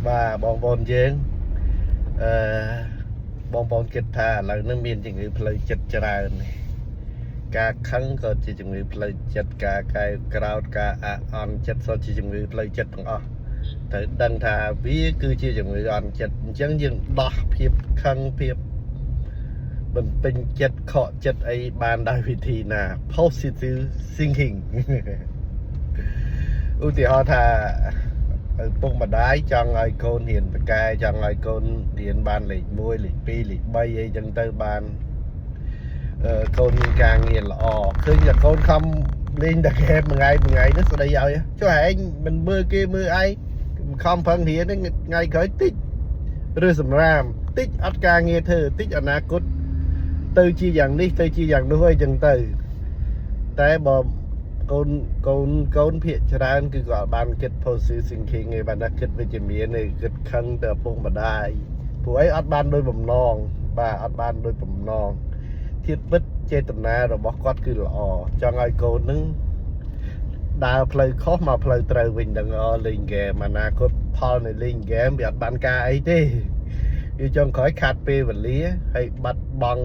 và bong bòn dướng bong bòn kết thà là nó miền chừng người plei chật chà này cá khăng có chỉ chừng người plei chật cá cái cào cá on chật so chỉ chừng người plei chật bằng thấy đăng thà ví cứ chỉ chừng người on chật chẳng dừng đỏ phiệp khăng phiệp mìnhเป็นchật khó chật ấy ban đạiวิธีน่ะ positive thinking ឧទាហរណ៍ថាពុកម្ដាយចង់ឲ្យកូនរៀនបកែចង់ឲ្យកូនរៀនបានលេខ1លេខ2លេខ3អីចឹងទៅបានកូនមានការងារល្អឃើញតែកូនខំលេងតែហ្គេមមួយថ្ងៃនេះស្ដីឲ្យចុះឯងមិនមើលគេមើលឯងខំប្រឹងរៀនថ្ងៃក្រោយតិចឬសម្រាមតិចអត់ការងារធ្វើតិចអនាគតទៅជាយ៉ាងនេះទៅជាយ៉ាងនោះអីចឹងទៅតែបើកូនភាគច្រើនគឺគាត់បានគិត positive thinking ឯបានគិតវិជ្ជមានឯគិតខឹងទៅឪពុកម្ដាយព្រោះអីអត់បានដោយបំណងបាទអត់បានដោយបំណងធៀបពិតចេតនារបស់គាត់គឺល្អចង់ឲ្យកូននឹងដើរផ្លូវខុសមកផ្លូវត្រូវវិញដឹងលេងហ្គេមអនាគតផលនៃលេងហ្គេមវាអត់បានការអីទេវាចង់ក្រោយខាត់ពេលវេលាហើយបាត់បង់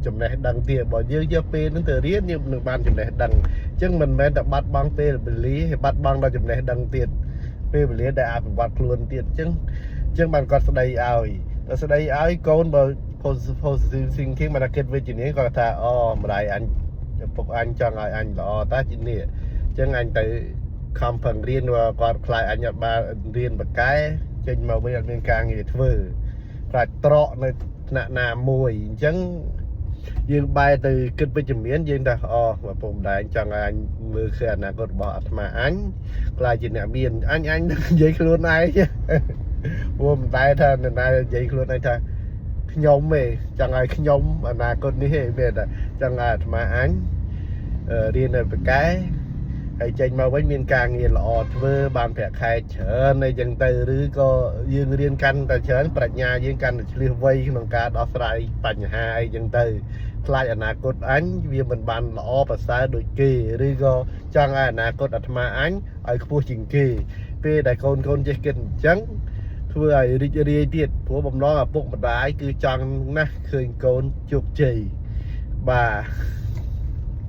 ចំណេះដឹងទៀតបើយើងយកពេលហ្នឹងទៅរៀនយើងនឹងបានចំណេះដឹងអញ្ចឹងមិនមែនតែបាត់បង់ពេលវេលាហើយបាត់បង់ដល់ចំណេះដឹងទៀតពេលវេលាដែលអភិវឌ្ឍខ្លួនទៀតអញ្ចឹងបានគាត់ស្ដីឲ្យតែស្ដីឲ្យកូនបើ positive thinking មកគិតវិជ្ជមានគាត់ថាអូម្ដាយអញពុកអញចង់ឲ្យអញល្អតែជានេះអញ្ចឹងអញទៅខំប្រឹងរៀនគាត់ខ្លាចអញអត់បានរៀនបកែចេញមកវិញអត់មានការងារធ្វើខ្លាចត្រកនៅថ្នាក់ណាមួយអញ្ចឹងយើងបែរទៅគិតវិជ្ជមានយើងថាអូឪពុកម្ដាយចង់ឲ្យអញមើលឃើញអនាគតរបស់អាត្មាអញខ្លាចជាអ្នកមានអញនិយាយខ្លួនឯងព្រោះមិនតែថាអ្នកណានិយាយខ្លួនឯងថាខ្ញុំឯងចង់ឲ្យខ្ញុំអនាគតនេះឯងមែនតែចង់ឲ្យអាត្មាអញរៀននៅបកែហើយចេញមកវិញមានការងារល្អធ្វើបានប្រាក់ខែច្រើនអីចឹងទៅឬក៏យើងរៀនកាន់តែច្រើនប្រាជ្ញាយើងកាន់តែឆ្លៀសវៃក្នុងការដោះស្រាយបញ្ហាអីចឹងទៅខ្លាចអនាគតអញវាមិនបានល្អប្រសើរដូចគេឬក៏ចង់ឲ្យអនាគតអាត្មាអញឲ្យខ្ពស់ជាងគេពេលដែលកូនចេះគិតអញ្ចឹងធ្វើឲ្យរីករាយទៀតព្រោះបំណងឪពុកម្ដាយគឺចង់ណាស់ឃើញកូនជោគជ័យបាទ